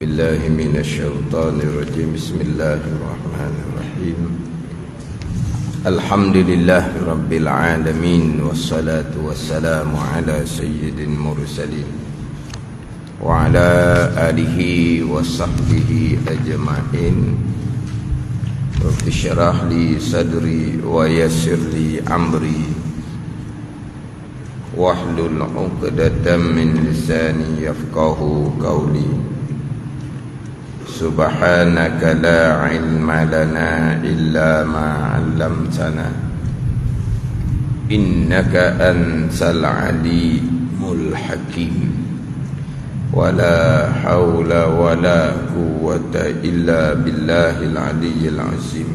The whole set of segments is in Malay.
بالله من الشيطان الرجيم بسم الله الرحمن الرحيم الحمد لله رب العالمين والصلاة والسلام على سيد المرسلين وعلى آله وصحبه أجمعين رب اشرح لي صدري ويسر لي أمري واحلل عقدة من لساني يفقه قولي سبحانك لا علم لنا إلا ما علمتنا إنك أنت العليم الحكيم ولا حول ولا قوة إلا بالله العلي العظيم.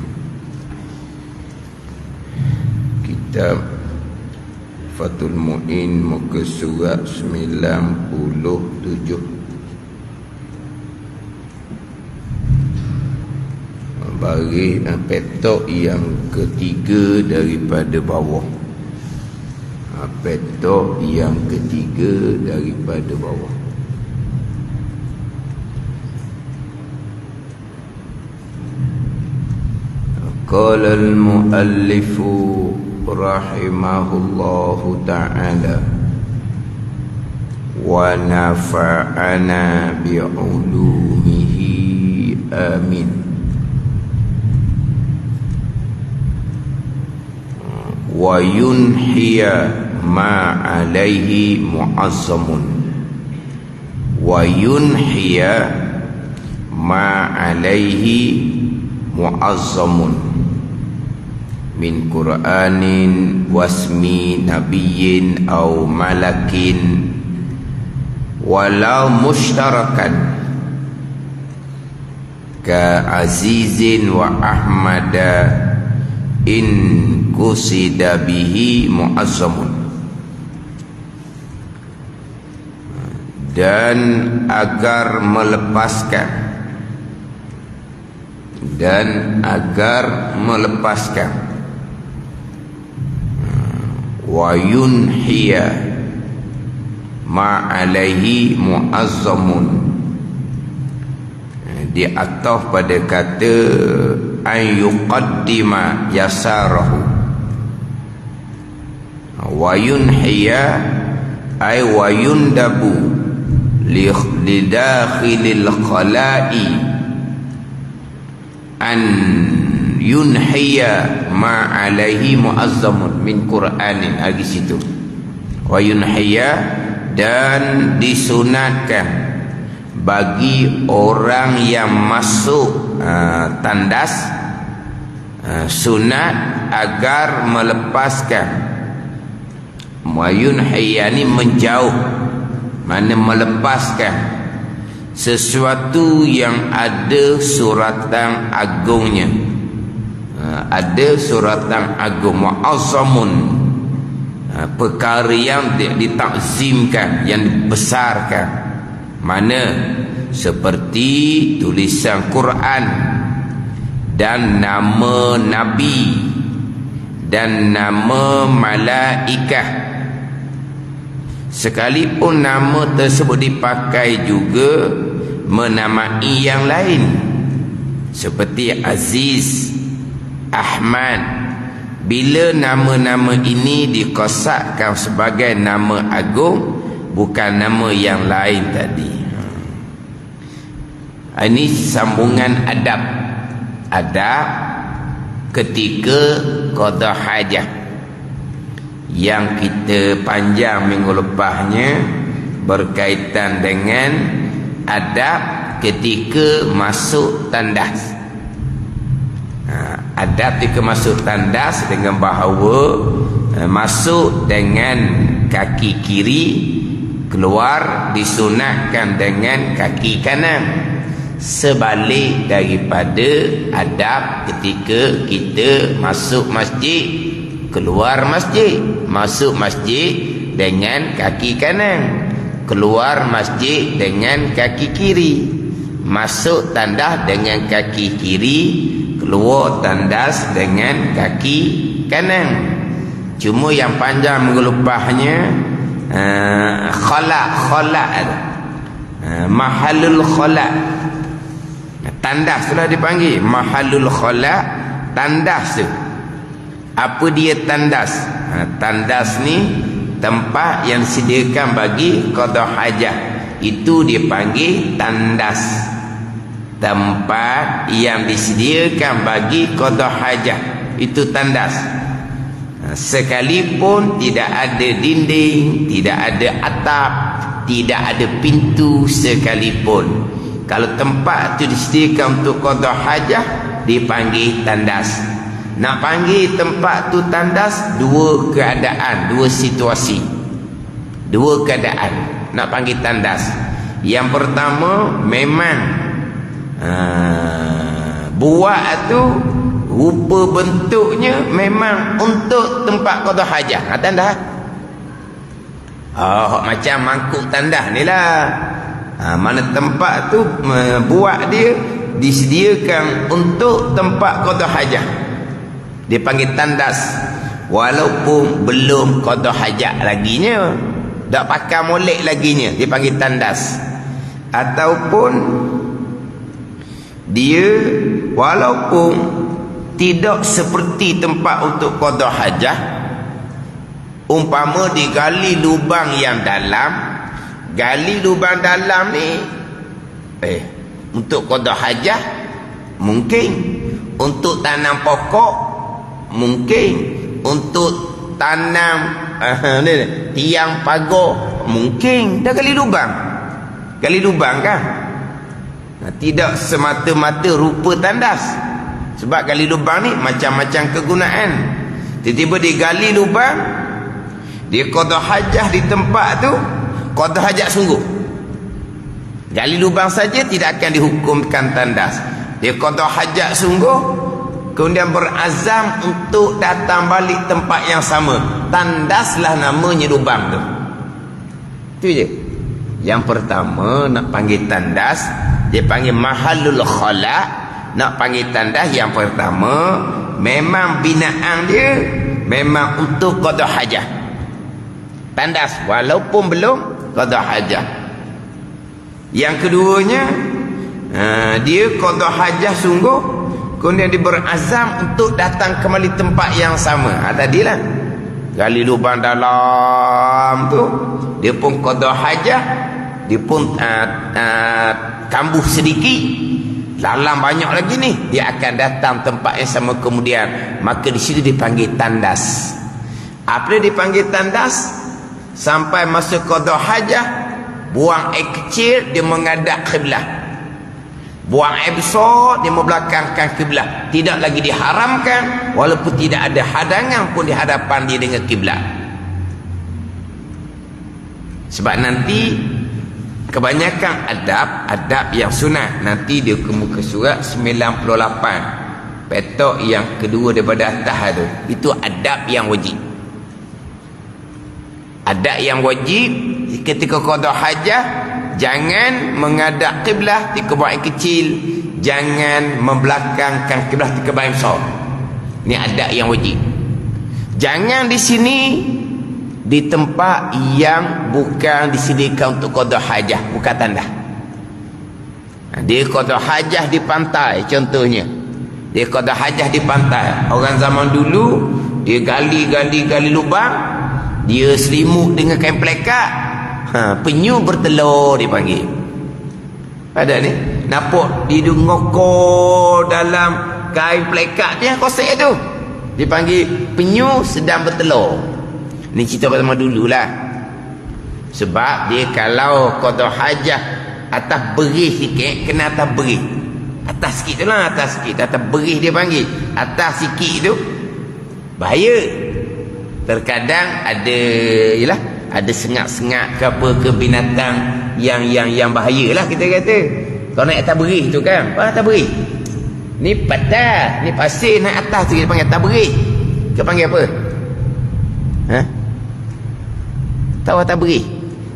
Kitab Fathul Mu'in muka surat 97. Baris petok yang ketiga daripada bawah. Petok yang ketiga daripada bawah. Qala al-muallif rahimahullahu ta'ala wa nafa'ana bi'ulumihi amin. Wa yunhiya ma alaihi mu'azzamun. Wa yunhiya ma alaihi mu'azzamun min Qur'anin wasmi nabiyyin aw malakin walau mushtarakan ka azizin wa ahmada in qusida bihi mu'azzamun. Dan agar melepaskan wa yunhiya ma alaihi mu'azzamun, diataf pada kata an yuqaddima yasarahu. Wa yunhiya ay wa yundabu li dakhilil khala'i an yunhiya ma alaihi mu'azzamun min Qur'anin. Lagi situ wa yunhiya, dan disunatkan bagi orang yang masuk tandas sunat agar melepaskan. Wa yunhiya ni menjauh, mana melepaskan sesuatu yang ada suratan agungnya. Ada suratan agung, mu'azzamun, perkara yang ditakzimkan, yang dibesarkan. Mana seperti tulisan Quran dan nama nabi dan nama malaikah. Sekalipun nama tersebut dipakai juga menamai yang lain seperti Aziz, Ahmad. Bila nama-nama ini dikosakkan sebagai nama agung, bukan nama yang lain tadi. Ini sambungan adab. Adab ketika qada hajah yang kita panjang minggu lepasnya berkaitan dengan adab ketika masuk tandas. Adab ketika masuk tandas dengan bahawa masuk dengan kaki kiri, keluar disunatkan dengan kaki kanan, sebalik daripada adab ketika kita masuk masjid, keluar masjid. Masuk masjid dengan kaki kanan, keluar masjid dengan kaki kiri. Masuk tandas dengan kaki kiri, keluar tandas dengan kaki kanan. Cuma yang panjang mengelupahnya khala mahallul khala Tandas itulah dipanggil mahallul khala, tandas tu. Apa dia tandas? Tandas ni tempat yang disediakan bagi qada hajah. Itu dipanggil tandas. Tempat yang disediakan bagi qada hajah, itu tandas. Sekalipun tidak ada dinding, tidak ada atap, tidak ada pintu sekalipun, kalau tempat itu disediakan untuk qada hajah, dipanggil tandas. Nak panggil tempat tu tandas, dua keadaan, dua situasi, dua keadaan nak panggil tandas. Yang pertama, memang buat tu rupa bentuknya memang untuk tempat qada hajah, tandas. Macam mangkuk tandas ni lah. Mana tempat tu buat dia disediakan untuk tempat qada hajah, dia panggil tandas. Walaupun belum qada hajat laginya, tak pakai molek laginya, dia panggil tandas. Ataupun dia walaupun tidak seperti tempat untuk qada hajah, umpama digali lubang yang dalam. Gali lubang dalam ni untuk qada hajah mungkin, untuk tanam pokok mungkin, untuk tanam tiang pagar mungkin. Dah gali lubang, gali lubang kan. Tidak semata-mata rupa tandas, sebab gali lubang ni macam-macam kegunaan. Tiba-tiba digali lubang, dia qada hajah di tempat tu, qada hajat sungguh. Gali lubang saja tidak akan dihukumkan tandas. Dia qada hajat sungguh, kemudian berazam untuk datang balik tempat yang sama, tandaslah namanya lubang tu. Itu je. Yang pertama nak panggil tandas, dia panggil mahallul khala. Nak panggil tandas, yang pertama memang binaan dia memang untuk qada hajah, tandas walaupun belum qada hajah. Yang keduanya, dia qada hajah sungguh, kemudian dia berazam untuk datang kembali tempat yang sama. Tadilah gali lubang dalam tu, dia pun qada hajah, dia pun kambuh sedikit, dalam banyak lagi ni, dia akan datang tempat yang sama kemudian. Maka di situ dipanggil tandas. Apa dia dipanggil tandas? Sampai masa qada hajah, buang air kecil dia menghadap kiblat, buang air besar dia membelakangkan kiblat. Tidak lagi diharamkan, walaupun tidak ada hadangan pun di hadapan dia dengan kiblat. Sebab nanti kebanyakan adab yang sunat, nanti dia ke muka surat 98, petok yang kedua daripada atas tu, itu adab yang wajib. Adab yang wajib ketika qada hajah, jangan menghadap kiblat ketika buang air kecil, jangan membelakangkan kiblat ketika buang air besar. Ini adab yang wajib. Jangan di sini di tempat yang bukan disediakan untuk qada hajah, bukan tandas. Dia qada hajah di pantai contohnya. Dia qada hajah di pantai. Orang zaman dulu dia gali lubang, dia selimut dengan kain pelekat, penyu bertelur dipanggil. Ada ni nampak dia ngokor dalam kain pelekat dia kosek tu, dipanggil penyu sedang bertelur. Ni cerita zaman dululah. Sebab dia kalau qada hajah atas berih sikit, kena atas berih, atas sikit tu lah, atas sikit, atas berih dia panggil, atas sikit tu bahaya. Terkadang ada sengat-sengat ke apa ke binatang yang bahaya lah kita kata. Kalau naik atas berih tu kan, atas berih ni patah, ni pasir, naik atas tu kita panggil atas berih. Kita panggil apa? Tahu atas berih?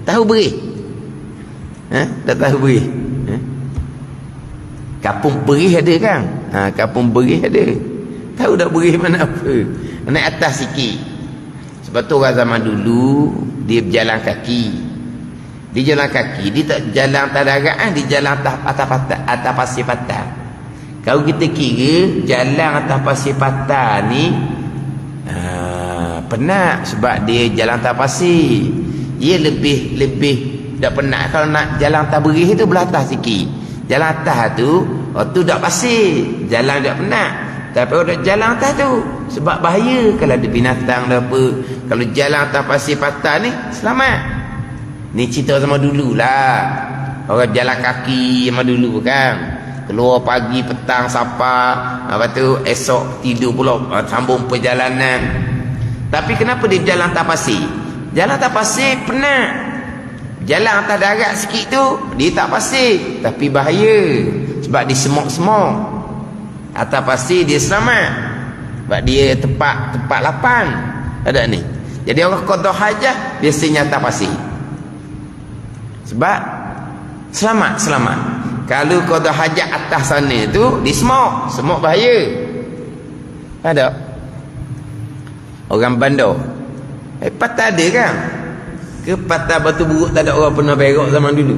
Tahu berih? Tak tahu berih? Kapung berih ada kan? Kapung berih ada. Tahu tak berih mana apa? Naik atas sikit. Sebab tu orang zaman dulu dia berjalan kaki. Dia jalan kaki, dia tak jalan atas darat, dia jalan atas pasir patah. Kalau kita kira jalan atas pasir patah ni penat sebab dia jalan atas pasir. Ia lebih tak penat kalau nak jalan atas berih tu belah atas sikit. Jalan atas tu dak pasir, jalan tak penat. Tapi kalau jalan atas tu sebab bahaya kalau ada binatang dah apa. Kalau jalan atas pasir patah ni selamat. Ni cerita sama dululah. Orang jalan kaki sama dulu kan. Keluar pagi petang sapa, lepas tu esok tidur pula sambung perjalanan. Tapi kenapa dia jalan atas pasir? Jalan atas pasir penat. Jalan atas darat sikit tu dia tak pasir tapi bahaya sebab dia semok-semok. Atas pasir dia selamat sebab dia tempat lapang. Ada ni. Jadi orang qada hajah biasanya atas pasir. Sebab selamat. Kalau qada hajat atas sana tu dia semok bahaya. Ada orang bandar patah ada kan? Ke patah batu buruk tak ada orang pernah berak zaman dulu?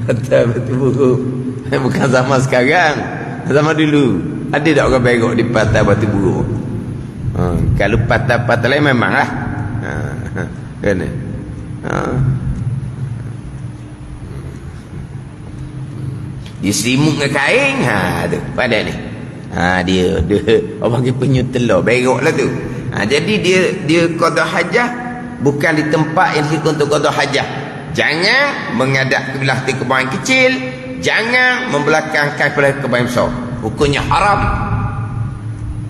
Patah batu buruk bukan zaman sekarang, zaman dulu ada tak orang berak di patah batu buruk? Kalau patah lain memanglah kan? Dia selimut dengan kain tu pada ni dia orang panggil penyu telur berak lah tu. Jadi dia qada hajah bukan di tempat yang dikhususkan untuk qada hajah. Jangan menghadap ke belah kebun yang kecil, jangan membelakangkan kepada kebun yang besar. Hukumnya haram.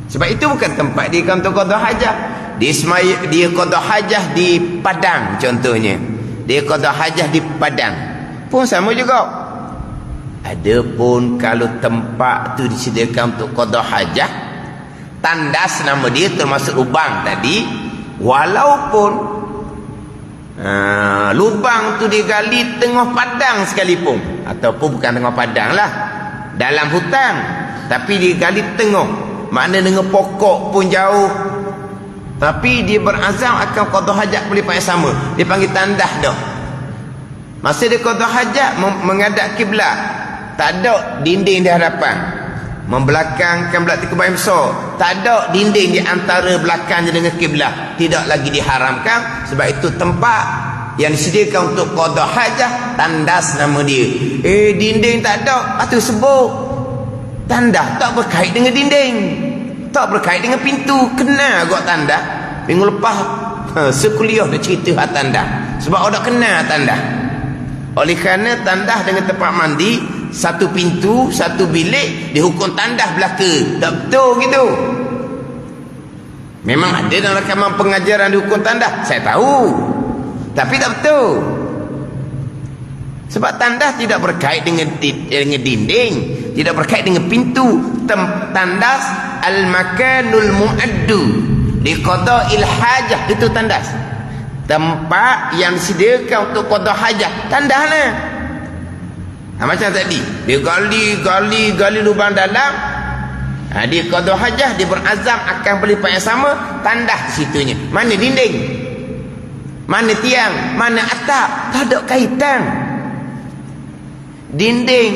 Sebab itu bukan tempat dia untuk qada hajah. Dia qada hajah di padang contohnya. Dia qada hajah di padang. Pun sama juga. Adapun kalau tempat tu disediakan untuk qada hajah, tandas nama dia termasuk lubang tadi, walaupun lubang tu digali tengah padang sekalipun, ataupun bukan tengah padang lah, dalam hutan, tapi digali tengah, makna dengan pokok pun jauh, tapi dia berazam akan qada hajat berlipat yang sama, dia panggil tandas dah. Masa dia qada hajat menghadap kiblat, tak ada dinding di hadapan, membelakangkan belakang kebun yang besar, tak ada dinding di antara belakangnya dengan kiblat, tidak lagi diharamkan. Sebab itu tempat yang disediakan untuk qada hajah, tandas nama dia. Dinding tak ada, atau sebut tandas tak berkait dengan dinding, tak berkait dengan pintu. Kenal agak tandas. Minggu lepas sekuliah dah cerita tandas, sebab orang kenal tandas. Oleh kerana tandas dengan tempat mandi satu pintu, satu bilik, dihukum tandas belaka. Tak betul gitu. Memang ada dalam rakaman pengajaran dihukum tandas, saya tahu, tapi tak betul. Sebab tandas tidak berkait dengan dinding, tidak berkait dengan pintu. Tandas al-makanul mu'addu li qada'il hajah, itu tandas. Tempat yang disediakan untuk qada hajah, tandas lah. Macam tadi dia gali lubang dalam, dia qada hajah, dia berazam akan berlipat yang sama, tandas situnya. Mana dinding, mana tiang, mana atap, tak ada kaitan. Dinding,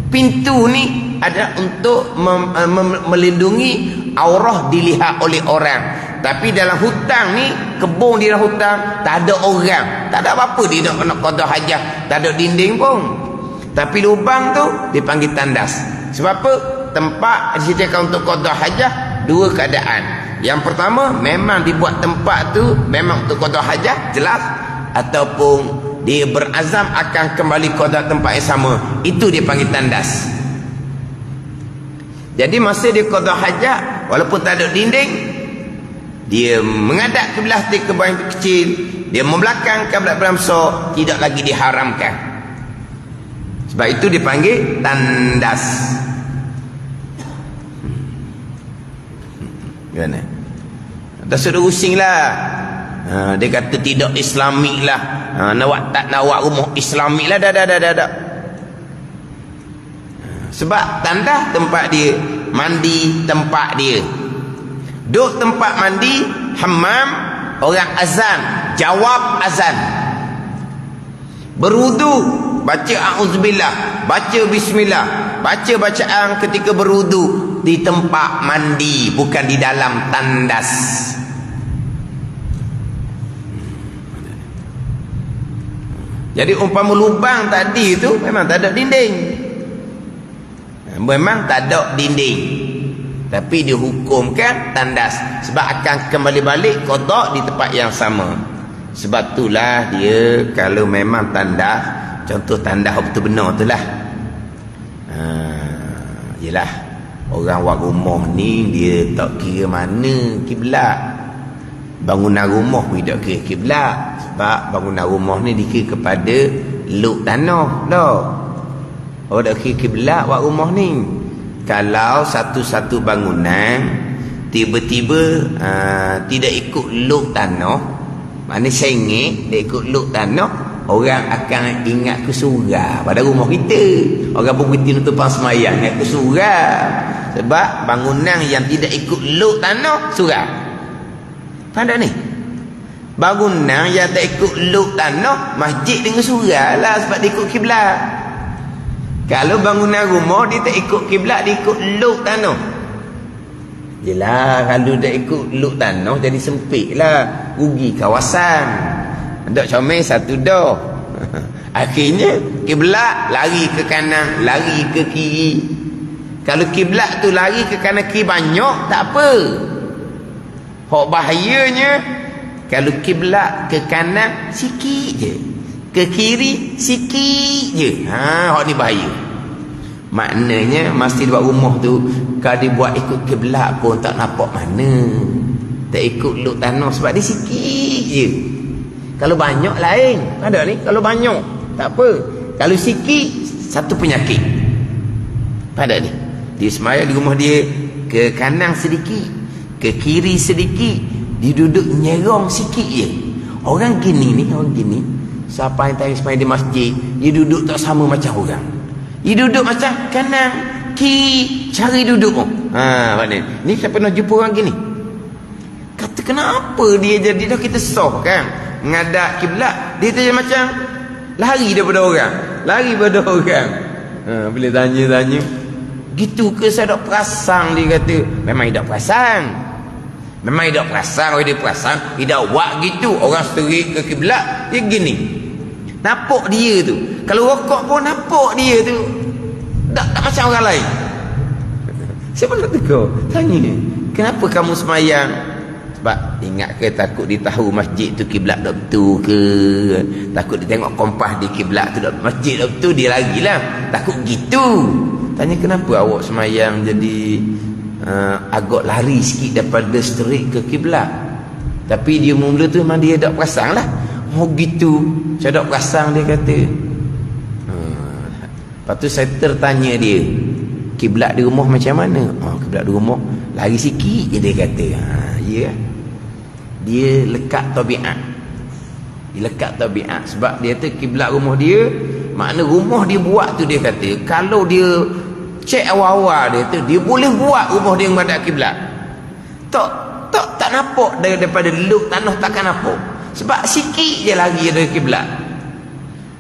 pintu ni ada untuk melindungi aurah dilihat oleh orang. Tapi dalam hutan ni, kebun di dalam hutan, tak ada orang, tak ada apa-apa dia nak qada hajah, tak ada dinding pun. Tapi lubang tu dipanggil tandas. Sebab apa? Tempat disediakan untuk qada hajah, dua keadaan. Yang pertama, memang dibuat tempat tu memang untuk qada hajah, jelas. Ataupun dia berazam akan kembali qada tempat yang sama, itu dia panggil tandas. Jadi masa dia qada hajah, walaupun tak ada dinding, dia menghadap ke belah kebun yang kecil, dia membelakangkan belah besar, tidak lagi diharamkan. Sebab itu dipanggil tandas. Gimana? Dah sudah pusing lah. Dia kata tidak islamik lah. Tak nak buat rumah islamik lah. Dah. Sebab tandas tempat dia, mandi tempat dia. Duk tempat mandi, hammam, orang azan, jawab azan. Berwudu, baca a'udzubillah, baca bismillah, baca bacaan ketika berwudu di tempat mandi, bukan di dalam tandas. Jadi umpama lubang tadi itu memang tak ada dinding. Memang tak ada dinding. Tapi dihukumkan tandas. Sebab akan kembali balik qada di tempat yang sama. Sebab itulah dia kalau memang tandas, contoh tandas betul benar itulah. Yelah, orang buat rumah ni dia tak kira mana kiblat. Bangunan rumah pun tak kira kiblat. Sebab bangunan rumah ni dikira kepada luk tanah dah. Oh, tak kira kiblat buat rumah ni. Kalau satu-satu bangunan tiba-tiba tidak ikut luk tanah, maknanya sengit dia ikut luk tanah, orang akan ingat kesurau pada rumah kita. Orang pun berhenti nutupan semayang ingat kesurau. Sebab bangunan yang tidak ikut luk tanah surau. Faham tak ni? Bangunan yang tak ikut luk tanah, masjid dengan surau lah sebab dia ikut kiblat. Kalau bangunan rumah dia tak ikut kiblat, dia ikut luk tanah. Yelah, kalau tak ikut luk tanah jadi sempit lah, rugi kawasan. Tak comel satu dah. Akhirnya kiblat lari ke kanan, lari ke kiri. Kalau kiblat tu lari ke kanan kiri banyak tak apa. Hak bahayanya kalau kiblat ke kanan sikit je, ke kiri sikit je. Hak ni bahaya. Maknanya masjid buat rumah tu kalau dibuat ikut kiblat pun tak nampak mana. Tak ikut luk tanah sebab dia sikit je. Kalau banyak lain. Ada ni kalau banyak tak apa. Kalau sikit satu penyakit. Pada ni dia semaya di rumah dia ke kanan sedikit, ke kiri sedikit, dia duduk nyerong sikit je. Orang gini ni, orang gini, siapa yang tanya semaya di masjid, dia duduk tak sama macam orang. Dia duduk macam kanan kiri, cari duduk. Mana ni saya pernah jumpa orang gini. Kata kenapa dia jadi, dah kita soh kan menghadap kiblat, dia tu macam lari daripada orang, lari daripada orang. Bila tanya gitu ke saya tak perasan, dia kata memang tidak perasan. Memang tidak perasan. Kalau dia perasan tidak buat gitu. Orang seterik ke kiblat dia gini, nampak dia tu. Kalau rokok pun nampak dia tu tak macam orang lain. Saya pun nak tegur, tanya kenapa kamu semayang? Sebab ingat ke takut dia tahu masjid tu kiblat tak betul ke, takut dia tengok kompas di kiblat tu masjid tak betul, dia lagilah takut gitu. Tanya kenapa awak semayang jadi agak lari sikit daripada sterik ke kiblat. Tapi dia mula tu memang dia tak perasan lah. Oh gitu, saya tak perasan, dia kata. Lepas tu saya tertanya dia, kiblat di rumah macam mana? Kiblat di rumah lari sikit je, dia kata. Ya, dia lekat tabiat. Dia lekat tabiat. Sebab dia tu kiblat rumah dia, makna rumah dia buat tu, dia kata kalau dia cek awal-awal dia tu, dia boleh buat rumah dia menghadap kiblat. Tak nampak daripada luk tanah, takkan nampak. Sebab sikit je lagi dari kiblat.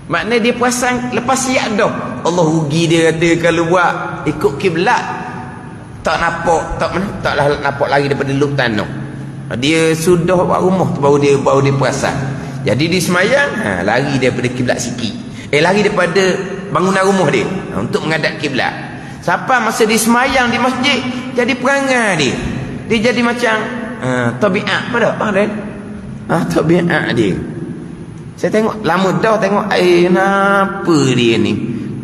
Makna dia perasan lepas siap dah. Allah rugi, dia kata kalau buat ikut kiblat tak nampak, taklah nampak lagi daripada luk tanah. Dia sudah buat rumah tu baru dia perasan. Jadi dia semayang lari daripada kiblat sikit. Lari daripada bangunan rumah dia untuk menghadap kiblat. Sampai masa dia semayang di masjid, jadi perangai dia. Dia jadi macam tabiat pada kan? Tabiat dia. Saya tengok lama dah tengok, kenapa dia ni?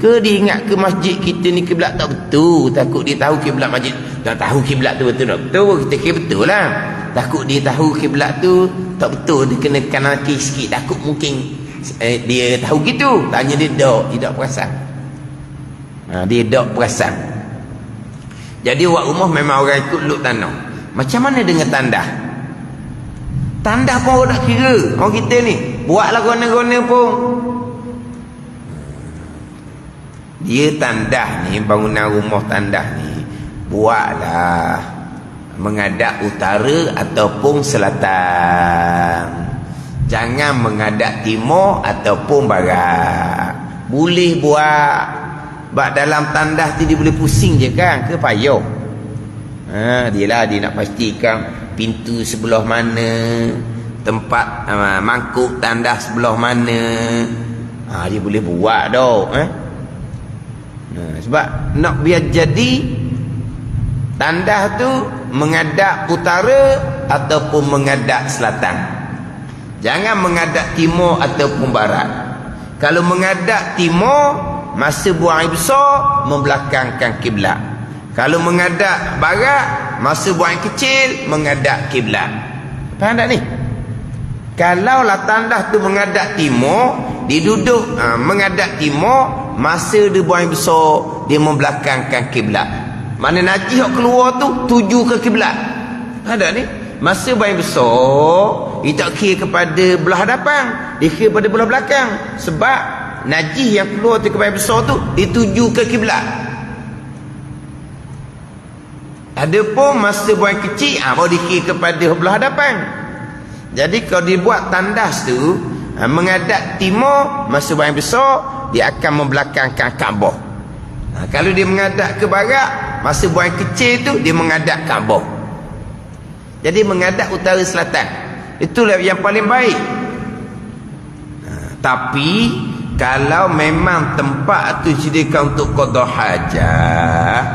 Ke dia ingat ke masjid kita ni kiblat tak betul, takut dia tahu kiblat masjid. Tak tahu kiblat tu betul tak betul, kita kira betul lah. Takut dia tahu kiblat tu tak betul, dia kena kanan kiri sikit, takut mungkin dia tahu gitu. Tanya dia, tidak perasan. Dia tak perasan. Jadi buat rumah memang orang ikut luk tanah. Macam mana dengan tandah? Tandah pun orang nak kira. Orang kita ni buatlah gona-gona pun. Dia tandah ni, bangunan rumah tandah ni buatlah menghadap utara ataupun selatan. Jangan menghadap timur ataupun barat. Boleh buat. Bak dalam tandas tu dia boleh pusing je kan, ke payah. Dia nak pastikan pintu sebelah mana, tempat mangkuk tandas sebelah mana. Dia boleh buat dah. Sebab nak biar jadi tandas tu menghadap utara ataupun menghadap selatan. Jangan menghadap timur ataupun barat. Kalau menghadap timur, masa buang air besar membelakangkan kiblat. Kalau menghadap barat, masa buang air kecil menghadap kiblat. Faham tak ni? Kalau lah tandas tu menghadap timur, dia duduk menghadap timur, masa dia buang air besar dia membelakangkan kiblat. Mana najis yang keluar tu tuju ke kiblat. Ada ni? Masa buang air besar, dia tak kira kepada belah hadapan, dia kira pada belah belakang. Sebab najis yang keluar tu kepada besar tu dituju ke kiblat. Adapun masa buang kecil baru dikira kepada belah hadapan. Jadi kalau dibuat tandas tu menghadap timur, masa buang besar dia akan membelakangkan Kaabah. Kalau dia menghadap ke barat, masa buang kecil tu dia menghadap Kaabah. Jadi menghadap utara selatan, itulah yang paling baik. Tapi kalau memang tempat tu disediakan untuk qada hajat,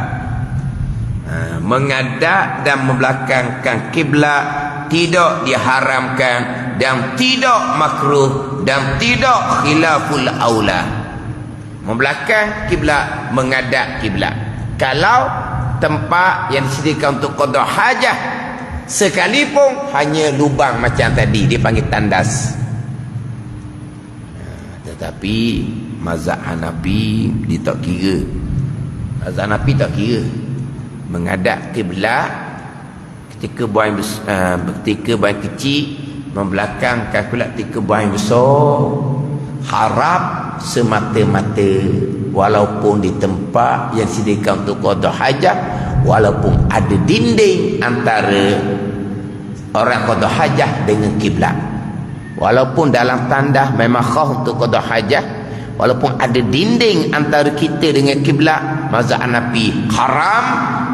menghadap dan membelakangkan kiblat tidak diharamkan dan tidak makruh dan tidak khilaful aula. Membelakang kiblat, menghadap kiblat. Kalau tempat yang disediakan untuk qada hajat, sekalipun hanya lubang macam tadi, dia panggil tandas. Tetapi mazhab Hanafi dia tak kira. Mazhab Hanafi tak kira. Menghadap kiblat ketika buang kecil, membelakangkan kiblat ketika buang besar, haram semata-mata, walaupun di tempat yang disediakan untuk qada hajat, walaupun ada dinding antara orang qada hajat dengan kiblat. Walaupun dalam tandas memang khas untuk qada hajat, walaupun ada dinding antara kita dengan kiblat, mazhab Hanafi haram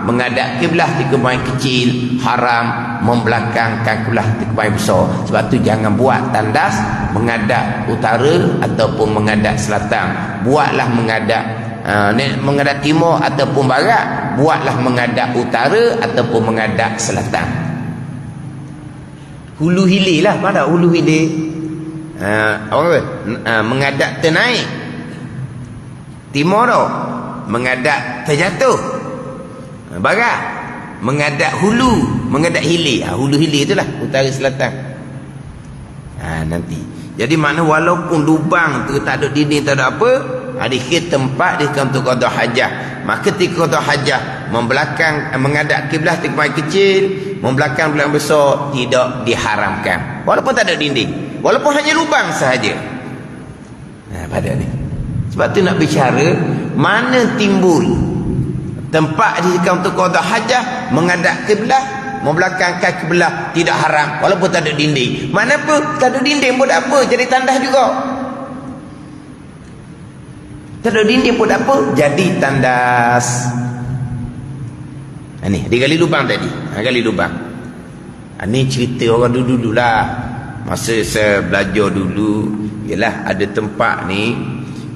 menghadap kiblat ketika buang kecil, haram membelakangkan kiblat ketika buang besar. Sebab tu jangan buat tandas menghadap utara ataupun menghadap selatan. Buatlah menghadap timur ataupun barat, buatlah menghadap utara ataupun menghadap selatan. Hulu hilir lah, mana hulu hilir? Menghadap ternaik, timur tu menghadap terjatuh, barat menghadap hulu, menghadap hilir. Hulu hilir itulah utara selatan. Nanti jadi makna walaupun lubang tu tak ada dinding, tak ada apa, dikira tempat dia untuk qada hajat, maka ketika qada hajat menghadap kiblat ketika kecil, membelakang belakang besar tidak diharamkan, walaupun tak ada dinding, walaupun hanya lubang sahaja. Pada ni sebab tu nak bicara mana timbul tempat disediakan untuk qada hajat, menghadap kiblat, membelakangkan kiblat tidak haram walaupun tak ada dinding. Mana apa tak ada dinding pun tak apa, jadi tandas juga. Tak ada dinding pun tak apa, jadi tandas. Ni dia gali lubang tadi, gali lubang. Ni cerita orang dulu lah. Masa saya belajar dulu, ialah ada tempat ni,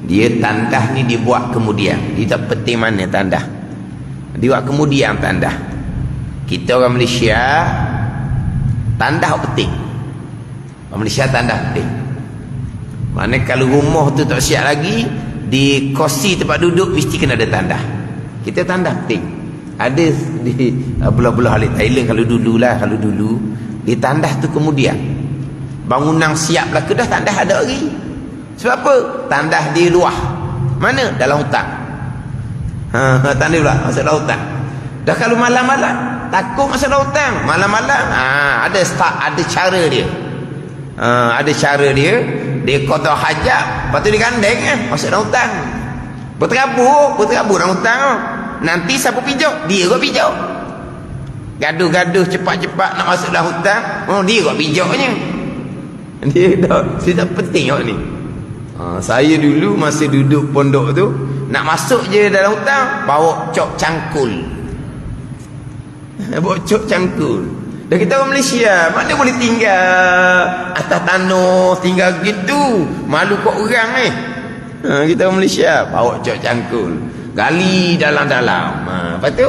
dia tandas ni dibuat kemudian. Dia tak penting mana tandas, dia buat kemudian tandas. Kita orang Malaysia tandas penting. Orang Malaysia tandas penting. Mana kalau rumah tu tak siap lagi, di kursi tempat duduk mesti kena ada tandas. Kita tandas penting. Ada di belah-belah alik Thailand kalau dulu di tandas tu kemudian. Bangunan siap lah kedah, tandas ada lagi. Sebab apa? Tandas di luar. Mana? Dalam hutan. Tandas pula masuk dalam hutan. Dah kalau malam-malam takut masuk dalam hutan, malam-malam ada cara dia. Ada cara dia. Dia qada hajat, lepas tu dia gandeng masuk dalam hutan. Berterabur dalam hutan. Nanti siapa pijak? Dia kot pijak. Gaduh-gaduh cepat-cepat nak masuk dalam hutan, dia kot pijaknya. Dia tak penting kot ni. Saya dulu masa duduk pondok tu, Nak masuk je dalam hutang, bawa cok cangkul. Bawa cok cangkul. Dan kita orang Malaysia, mana boleh tinggal atas tanah, tinggal gitu. Malu kok orang kita orang Malaysia, bawa cok cangkul. Gali dalam-dalam. Lepas tu,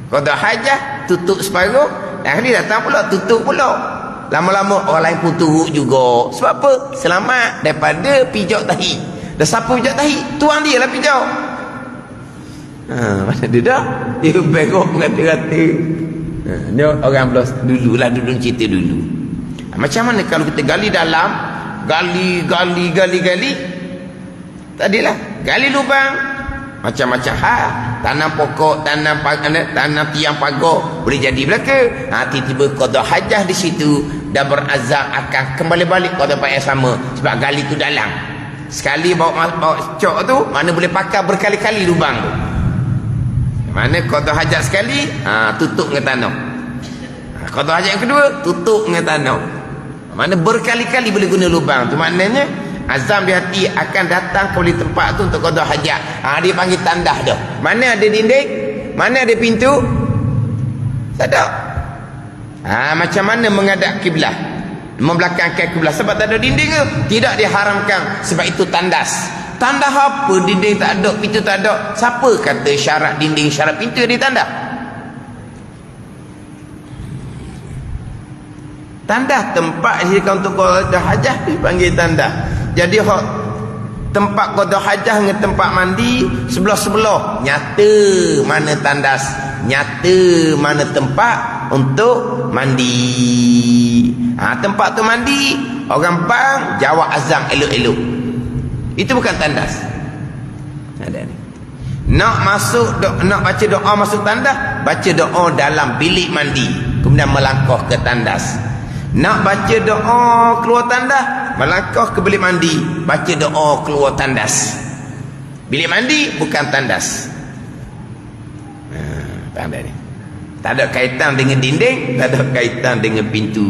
qada hajah, tutup separuh. Hari datang pula, tutup pula. Lama-lama orang lain pun turut juga. Sebab apa? Selamat daripada pijak tahi. Dah siapa pijak tahi? Tuan dia lah pijak. Mana dia dah? Dia berok mengata-kata. Ni orang belah dululah, dulu cerita dulu. Macam mana kalau kita gali dalam, gali. Tadilah, gali lubang. Macam-macam hal. Tanam pokok, tanam tiang pagar, boleh jadi belaka. Tiba-tiba qada hajah di situ, dah berazam akan kembali balik qada tempat yang sama. Sebab gali tu dalam. Sekali bawa cok tu, mana boleh pakai berkali-kali lubang tu. Mana qada hajat sekali, tutup dengan tanah. Qada hajat yang kedua, tutup dengan tanah. Mana berkali-kali boleh guna lubang tu. Maknanya azam di hati akan datang kembali tempat tu untuk qada hajat. Dia panggil tandah dah. Mana ada dinding, mana ada pintu, tak ada. Macam mana menghadap kiblat, membelakangkan kiblat sebab tak ada dinding ke? Tidak diharamkan, sebab itu tandas. Tandah apa? Dinding tak ada, pintu tak ada. Siapa kata syarat dinding, syarat pintu di tandah? Tandah tempat jika untuk qada hajah dipanggil tandah. Jadi tempat qada hajah dengan tempat mandi sebelah-sebelah. Nyata mana tandas, nyata mana tempat untuk mandi. Tempat tu mandi, orang bang jawab azam elok-elok. Itu bukan tandas. Ada ni. Nak baca doa masuk tandas, baca doa dalam bilik mandi, kemudian melangkah ke tandas. Nak baca doa keluar tandas, melangkah ke bilik mandi, baca doa keluar tandas. Bilik mandi bukan tandas. Faham tak ni? Tak ada kaitan dengan dinding, tak ada kaitan dengan pintu.